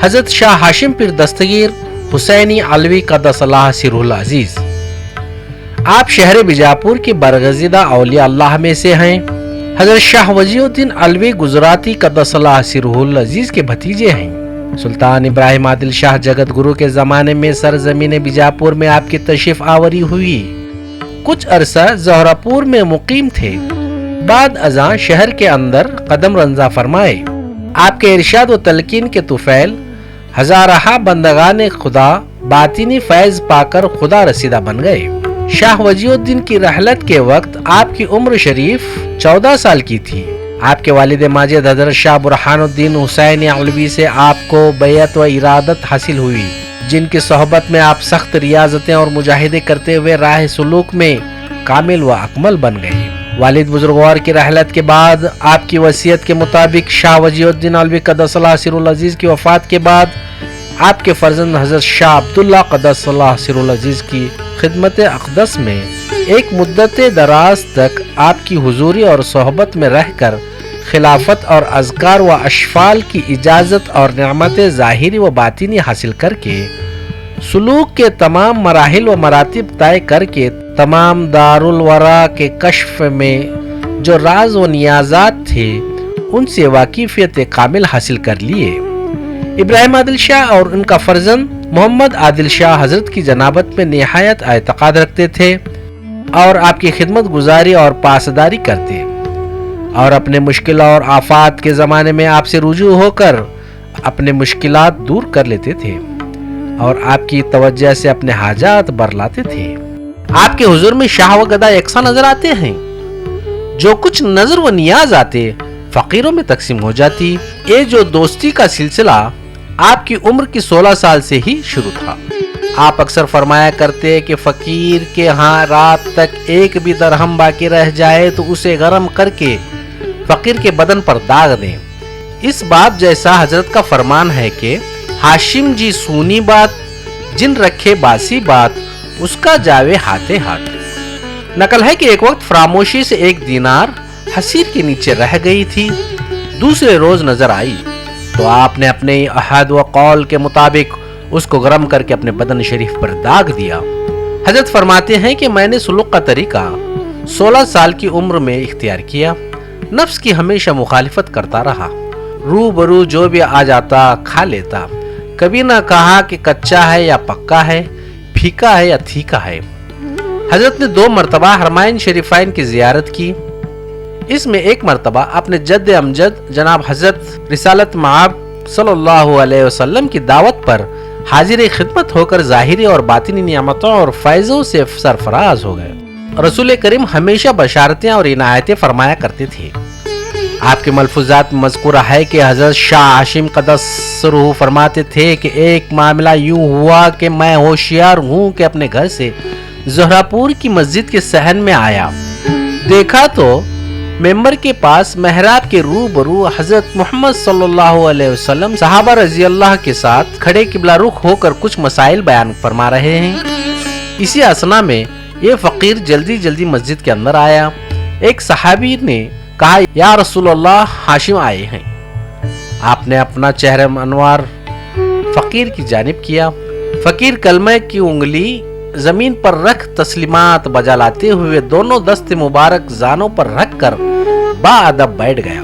حضرت شاہ ہاشم پیر دستگیر حسینی علوی قدس اللہ سرہ العزیز، آپ شہر بیجاپور کے برگزیدہ اولیاء اللہ میں سے ہیں۔ حضرت شاہ وجی الدین علوی گجراتی قدس اللہ سرہ العزیز کے بھتیجے ہیں۔ سلطان ابراہیم عادل شاہ جگت گرو کے زمانے میں سرزمین بیجاپور میں آپ کی تشریف آوری ہوئی۔ کچھ عرصہ زہرہ پور میں مقیم تھے، بعد ازاں شہر کے اندر قدم رنزا فرمائے۔ آپ کے ارشاد و تلقین کے طفیل ہزارہا بندگان خدا باطنی فیض پا کر خدا رسیدہ بن گئے۔ شاہ وجی الدین کی رحلت کے وقت آپ کی عمر شریف 14 سال کی تھی۔ آپ کے والد ماجد حضرت شاہ برہان الدین حسین علوی سے آپ کو بیعت و ارادت حاصل ہوئی، جن کی صحبت میں آپ سخت ریاضتیں اور مجاہدے کرتے ہوئے راہ سلوک میں کامل و اکمل بن گئے۔ والد بزرگوار کی رحلت کے بعد آپ کی وصیت کے مطابق شاہ وجی الدین علوی قدس اللہ سرہ العزیز کی وفات کے بعد آپ کے فرزند حضرت شاہ عبداللہ قدس اللہ سرہ العزیز کی خدمت اقدس میں ایک مدت دراز تک آپ کی حضوری اور صحبت میں رہ کر خلافت اور اذکار و اشفال کی اجازت اور نعمت ظاہری و باطنی حاصل کر کے سلوک کے تمام مراحل و مراتب طے کر کے تمام دارالورا کے کشف میں جو راز و نیازات تھے ان سے واقفیت کامل حاصل کر لیے۔ ابراہیم عادل شاہ اور ان کا فرزند محمد عادل شاہ حضرت کی جنابت میں نہایت اعتقاد رکھتے تھے اور آپ کی خدمت گزاری اور پاسداری کرتے، اور اپنے مشکل اور آفات کے زمانے میں آپ سے رجوع ہو کر اپنے مشکلات دور کر لیتے تھے اور آپ کی توجہ سے اپنے حاجات برلاتے تھے۔ آپ کے حضور میں شاہ و گدا یکساں نظر آتے ہیں، جو کچھ نظر و نیاز آتے فقیروں میں تقسیم ہو جاتی۔ یہ جو دوستی کا سلسلہ آپ کی عمر کی 16 سال سے ہی شروع تھا۔ آپ اکثر فرمایا کرتے کہ فقیر کے ہاں رات تک ایک بھی درہم باقی رہ جائے تو اسے گرم کر کے فقیر کے بدن پر داغ دیں۔ اس بات جیسا حضرت کا فرمان ہے کہ ہاشم جی سونی بات جن رکھے باسی بات اس کا جاوے ہاتھے ہاتھ۔ نقل ہے کہ ایک وقت فراموشی سے 1 دینار حسیر کے نیچے رہ گئی تھی، دوسرے روز نظر آئی تو آپ نے اپنے عہد و قول کے مطابق اس کو گرم کر کے اپنے بدن شریف پر داغ دیا۔ حضرت فرماتے ہیں کہ میں نے سلوک کا طریقہ 16 سال کی عمر میں اختیار کیا، نفس کی ہمیشہ مخالفت کرتا رہا، روبرو جو بھی آ جاتا کھا لیتا، کبھی نہ کہا کہ کچا ہے یا پکا ہے، پھیکا ہے یا تھیکا ہے۔ حضرت نے 2 مرتبہ حرمین شریفین کی زیارت کی۔ اس میں ایک مرتبہ اپنے جد امجد جناب حضرت رسالت مآب صلی اللہ علیہ وسلم کی دعوت پر حاضر خدمت ہو کر ظاہری اور باطنی نعمتوں اور فیضوں سے سرفراز ہو گئے۔ رسول کریم ہمیشہ بشارتیں اور عنایتیں فرمایا کرتے تھے۔ آپ کے ملفوظات میں مذکورہ ہے کہ حضرت شاہ ہاشم قدس سرہ فرماتے تھے کہ ایک معاملہ یوں ہوا کہ میں ہوشیار ہوں کہ اپنے گھر سے زہرہ پور کی مسجد کے صحن میں آیا، دیکھا تو ممبر کے پاس محراب کے روبرو حضرت محمد صلی اللہ علیہ وسلم صحابہ رضی اللہ کے ساتھ کھڑے قبلہ رخ ہو کر کچھ مسائل بیان فرما رہے ہیں۔ اسی اثنا میں یہ فقیر جلدی جلدی مسجد کے اندر آیا۔ ایک صحابی نے کہا یا رسول اللہ ہاشم آئے ہیں۔ آپ نے اپنا چہرہ انوار فقیر کی جانب کیا۔ فقیر کلمہ کی انگلی زمین پر رکھ تسلیمات بجا لاتے ہوئے دونوں دست مبارک زانوں پر رکھ کر با ادب بیٹھ گیا۔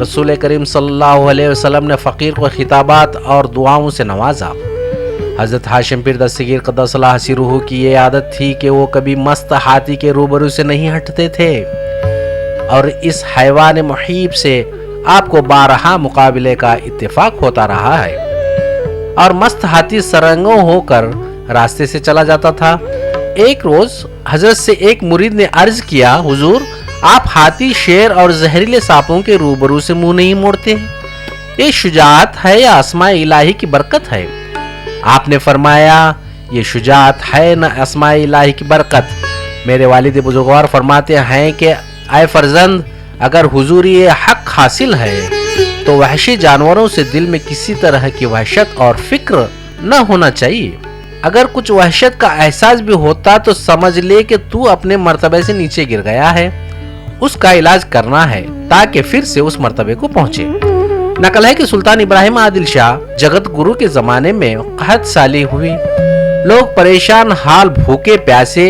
رسول کریم صلی اللہ علیہ وسلم نے فقیر کو خطابات اور دعاؤں سے نوازا۔ حضرت ہاشم پیر دستگیر قدس اللہ سرہ کی یہ عادت تھی کہ وہ کبھی مست ہاتھی کے روبرو سے نہیں ہٹتے تھے، اور اس حیوان محیب سے آپ کو بارہا مقابلے کا اتفاق ہوتا رہا ہے، اور مست ہاتھی سرنگوں ہو کر راستے سے چلا جاتا تھا۔ ایک روز حضرت سے ایک مرید نے عرض کیا حضور آپ ہاتھی، شیر اور زہریلے سانپوں کے روبرو سے منہ نہیں موڑتے ہیں، یہ شجاعت ہے یا اسماء الہی کی برکت ہے؟ آپ نے فرمایا یہ شجاعت ہے نہ اسماء الہی کی برکت۔ میرے والد بزرگوار فرماتے ہیں کہ اے فرزند، اگر حضور یہ حق حاصل ہے تو وحشی جانوروں سے دل میں کسی طرح کی وحشت اور فکر نہ ہونا چاہیے۔ اگر کچھ وحشت کا احساس بھی ہوتا تو سمجھ لے کہ تو اپنے مرتبے سے نیچے گر گیا ہے، اس کا علاج کرنا ہے تاکہ پھر سے اس مرتبے کو پہنچے۔ नकल है कि सुल्तान इब्राहिम आदिल शाह जगत गुरु के जमाने में कहत साली हुई। लोग परेशान हाल भूखे प्यासे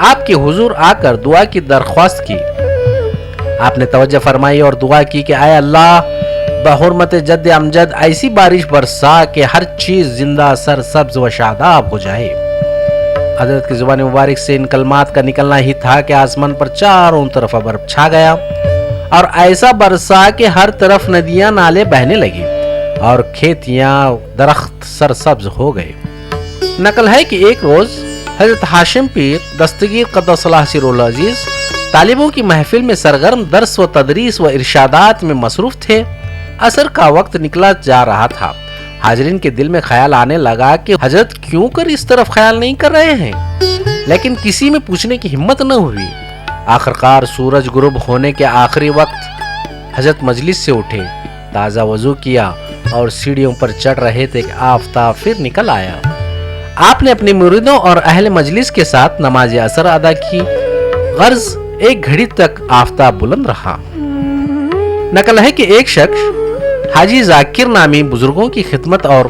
आपके हुजूर आकर दुआ की दरख्वास्त की। आपने तवज्जो फरमाई और दुआ की कि आए अल्लाह, बहुरमत जद अमजद ऐसी बारिश बरसा कि हर चीज जिंदा सर सब्ज व शादाब हो जाए। हजरत की जुबान मुबारक से इन कलमात का निकलना ही था कि आसमान पर चारों तरफ बर्फ छा गया और ऐसा बरसा कि हर तरफ नदियां नाले बहने लगी और खेतियां दरख्त सरसब्ज हो गए। नकल है कि एक रोज हजरत हाशिम पीर दस्तगीर क़द्दसल्लाहु सिर्रुल अज़ीज़ तालिबों की महफिल में सरगर्म दर्स व तदरीस व इरशादात में मसरूफ थे। असर का वक्त निकला जा रहा था। हाजरीन के दिल में ख्याल आने लगा कि हजरत क्यों कर इस तरफ ख्याल नहीं कर रहे हैं, लेकिन किसी में पूछने की हिम्मत न हुई। आखिरकार सूरज गुरूब होने के आखिरी वक्त हजरत मजलिस से उठे, ताज़ा वजू किया और सीढ़ियों पर चढ़ रहे थे कि आफताब फिर निकल आया। आपने अपने मुरीदों और अहले मजलिस के साथ नमाज असर अदा की। गर्ज एक घड़ी तक आफताब बुलंद रहा। नकल है कि एक शख्स हाजी जाकिर नामी बुजुर्गों की खिदमत और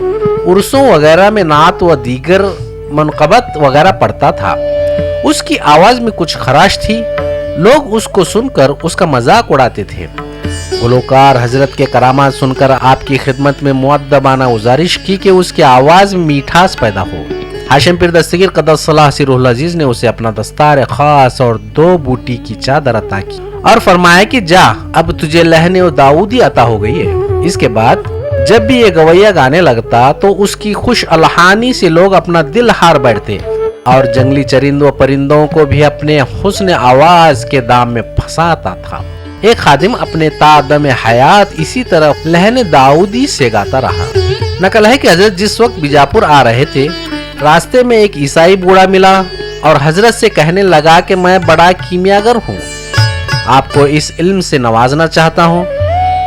उर्सों वगैरह में नात व दीगर मनकबत वगैरह पढ़ता था। उसकी आवाज में कुछ खराश थी। लोग उसको सुनकर उसका मजाक उड़ाते थे। गुलकार हजरत के करामात सुनकर आपकी खिदमत में मुअद्दबाना गुजारिश की कि उसकी आवाज में मिठास पैदा हो। हाशिम पीर दस्तगीर क़द्दसल्लाहु सिर्रुल अज़ीज़ ने उसे अपना दस्तार खास और 2 बूटी की चादर अता की और फरमाया कि जा, अब तुझे लहने व दाऊदी अता हो गई है। इसके बाद जब भी ये गवैया गाने लगता तो उसकी खुश अलहानी से लोग अपना दिल हार बैठते और जंगली चरिंदों परिंदों को भी अपने हुस्न आवाज के दाम में फंसाता था। एक खादिम अपने तादम हयात इसी तरह लहने दाऊदी से गाता रहा। नकल है कि हजरत जिस वक्त बीजापुर आ रहे थे, रास्ते में एक ईसाई बूढ़ा मिला और हजरत से कहने लगा कि मैं बड़ा कीमियागर हूँ, आपको इस इल्म से नवाजना चाहता हूँ,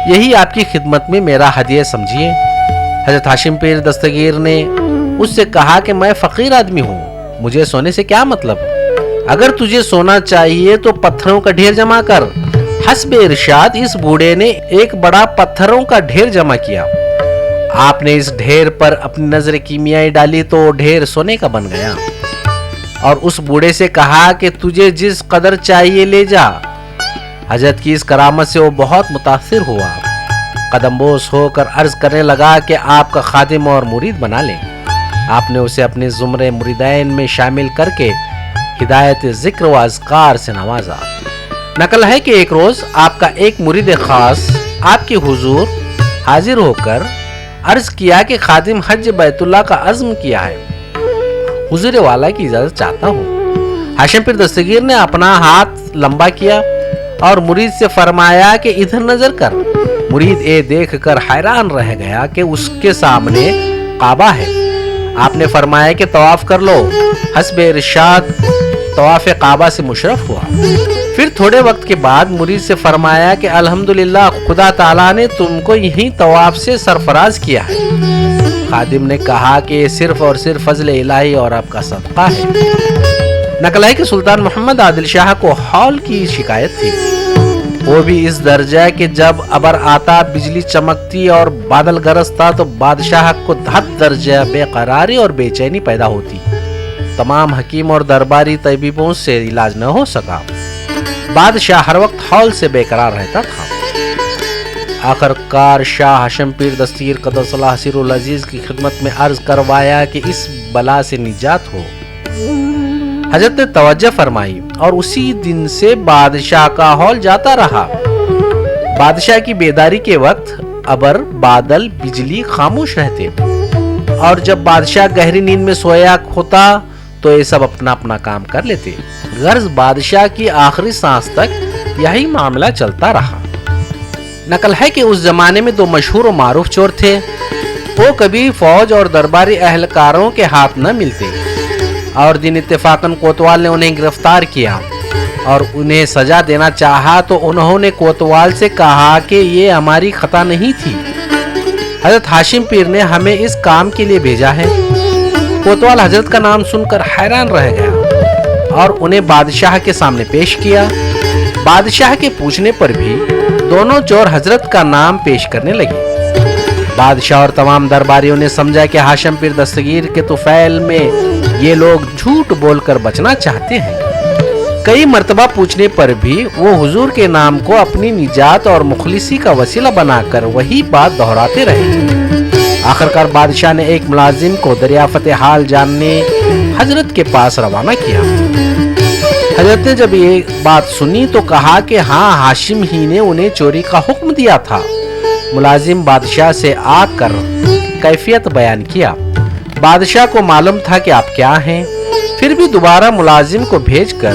यही आपकी खिदमत में मेरा हदिया समझिए। हजरत हाशिम पीर दस्तगीर ने उससे कहा कि मैं फकीर आदमी हूँ, मुझे सोने से क्या मतलब, अगर तुझे सोना चाहिए तो पत्थरों का ढेर जमा कर। हस्बे इरशाद इस बूढ़े ने एक बड़ा पत्थरों का ढेर जमा किया। आपने इस ढेर पर अपनी नजर कीमियाई डाली तो ढेर सोने का बन गया और उस बूढ़े से कहा कि तुझे जिस कदर चाहिए ले जा। हजरत की इस करामत से वो बहुत मुतासिर हुआ। कदमबोस होकर अर्ज करने लगा कि आपका खादिम और मुरीद बना लें। आपने उसे अपने जुमरे मुरीदैन में शामिल करके हिदायत जिक्र व अज़कार से नवाजा। नकल है कि एक रोज आपका एक मुरीद खास आपके हुजूर हाजिर होकर अर्ज किया कि खादिम हज बैतुल्लाह का अज़्म किया है, हुजूर वाला की इजाजत चाहता हूँ। हाशिम पीर दस्तगीर ने अपना हाथ लंबा किया और मुरीद से फरमाया कि इधर नजर कर। मुरीद ये देख कर हैरान रह गया कि उसके सामने काबा है। आपने फरमाया कि तवाफ कर लो। हस्बे इरशाद तवाफ काबा से मुशर्रफ हुआ। फिर थोड़े वक्त के बाद मुरीद से फरमाया कि अल्हम्दुलिल्लाह, खुदा ताला ने तुमको यही तवाफ से सरफराज किया है। खादिम ने कहा कि ये सिर्फ और सिर्फ फजल इलाही और आपका सदका है। नकल है कि सुल्तान मोहम्मद आदिल शाह को हौल की शिकायत थी, वो भी इस दर्जा कि जब अबर आता, बिजली चमकती और बादल गरजता तो बादशाह को हद दर्जा बेकरारी और बेचैनी पैदा होती। तमाम हकीम और दरबारी तबीबों से इलाज न हो सका। बादशाह हर वक्त हौल से बेकरार रहता था। आखिरकार शाह हाशिम पीर दस्तगीर क़द्दसल्लाहु सिर्रुल अज़ीज़ की खिदमत में अर्ज करवाया कि इस बला से निजात हो। हजरत ने तवज्जो फरमाई और उसी दिन से बादशाह का हौल जाता रहा। बादशाह की बेदारी के वक्त अबर, बादल, बिजली खामोश रहते और जब बादशाह गहरी नींद में सोया होता तो ये सब अपना अपना काम कर लेते। गर्ज बादशाह की आखिरी सांस तक यही मामला चलता रहा। नकल है कि उस जमाने में 2 मशहूर और मारूफ चोर थे। वो कभी फौज और दरबारी अहलकारों के हाथ न मिलते और दिन इत्तेफाकन कोतवाल ने उन्हें गिरफ्तार किया और उन्हें सजा देना चाहा तो उन्होंने कोतवाल से कहा कि ये हमारी खता नहीं थी, हजरत हाशिम पीर ने हमें इस काम के लिए भेजा है। कोतवाल हजरत का नाम सुनकर हैरान रह गया और उन्हें बादशाह के सामने पेश किया। बादशाह के पूछने पर भी दोनों चोर हजरत का नाम पेश करने लगे। बादशाह और तमाम दरबारियों ने समझा कि हाशिम पीर दस्तगीर के तुफैल में ये लोग झूठ बोलकर बचना चाहते हैं। कई मर्तबा पूछने पर भी वो हुजूर के नाम को अपनी निजात और मुखलिसी का वसीला बनाकर वही बात दोहराते रहे। आखिरकार बादशाह ने एक मुलाजिम को दरियाफत हाल जानने हजरत के पास रवाना किया। हजरत ने जब ये बात सुनी तो कहा कि हाँ, हाशिम ही ने उन्हें चोरी का हुक्म दिया था। मुलाजिम बादशाह से आकर कैफियत बयान किया। बादशाह को मालूम था कि आप क्या हैं, फिर भी दोबारा मुलाजिम को भेजकर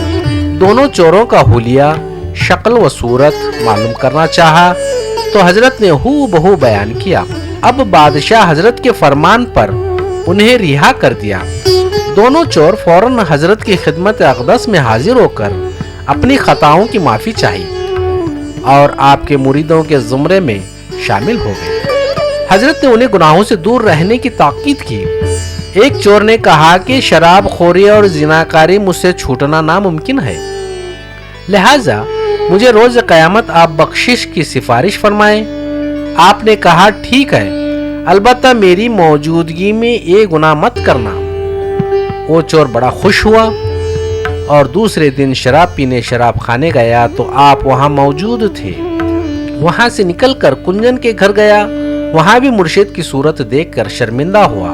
दोनों चोरों का हुलिया, शक्ल व सूरत मालूम करना चाहा तो हजरत ने हूबहू बयान किया। अब बादशाह हजरत के फरमान पर उन्हें रिहा कर दिया। दोनों चोर फौरन हजरत की खिदमत अक़दस में हाजिर होकर अपनी खताओं की माफी चाही और आपके मुरीदों के जुमरे में शामिल हो गए। हजरत ने उन्हें गुनाहों से दूर रहने की ताकीद की। एक चोर ने कहा कि शराब खोरी और जिनाकारी मुझसे छूटना नामुमकिन है, लिहाजा मुझे रोज क़यामत आप बख्शिश की सिफारिश फरमाएं। आपने कहा ठीक है, अलबत्ता मेरी मौजूदगी में ये गुनाह मत करना। वो चोर बड़ा खुश हुआ और दूसरे दिन शराब पीने शराब खाने गया तो आप वहां मौजूद थे। वहां से निकलकर कुंजन के घर गया, वहां भी मुर्शिद की सूरत देखकर शर्मिंदा हुआ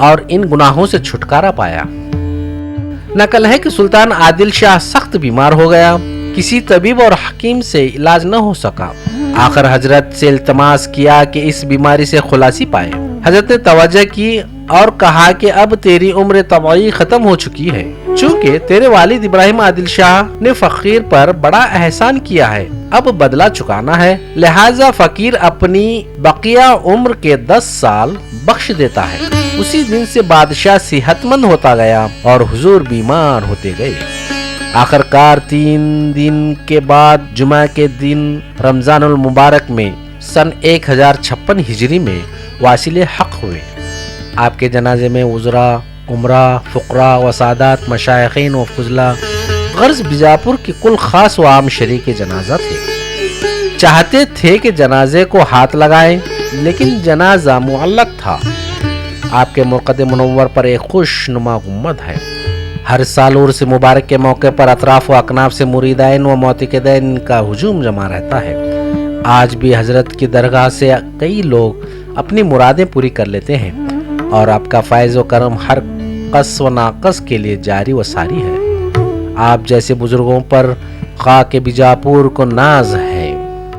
और इन गुनाहों से छुटकारा पाया। नकल है कि सुल्तान आदिल शाह सख्त बीमार हो गया, किसी तबीब और हकीम से इलाज न हो सका। आखिर हजरत से इल्तमास किया कि इस बीमारी से खुलासी पाए। हजरत ने तवज्जो की और कहा कि अब तेरी उम्र तबाई खत्म हो चुकी है, चूँकि तेरे वालिद इब्राहिम आदिल शाह ने फकीर पर बड़ा एहसान किया है, अब बदला चुकाना है, लिहाजा फकीर अपनी बकिया उम्र के 10 साल बख्श देता है। उसी दिन से बादशाह सेहतमंद होता गया और हुजूर बीमार होते गए। आखिरकार 3 दिन के बाद जुमा के दिन रमजानुल मुबारक में सन 1056 हिजरी में वासिले हक हुए। आपके जनाजे में उजरा, उमरा, फुकरा व सादात, मशाइखीन व फुजला गर्ज बीजापुर की कुल खास व आम शरीक जनाजा थे। चाहते थे कि जनाजे को हाथ लगाएं, लेकिन जनाजा मुअल्लक था। आपके मुक़द्द मुनव्वर पर एक खुशनुमा गुम्मद है। हर साल उर्स मुबारक के मौके पर अतराफ व अकनाफ से मुरीदाइन व मोतिक़दैन का हुजूम जमा रहता है। आज भी हजरत की दरगाह से कई लोग अपनी मुरादें पूरी कर लेते हैं और आपका फैज़ व करम हर कस व नाकस के लिए जारी व सारी है। आप जैसे बुजुर्गों पर खाक बीजापुर को नाज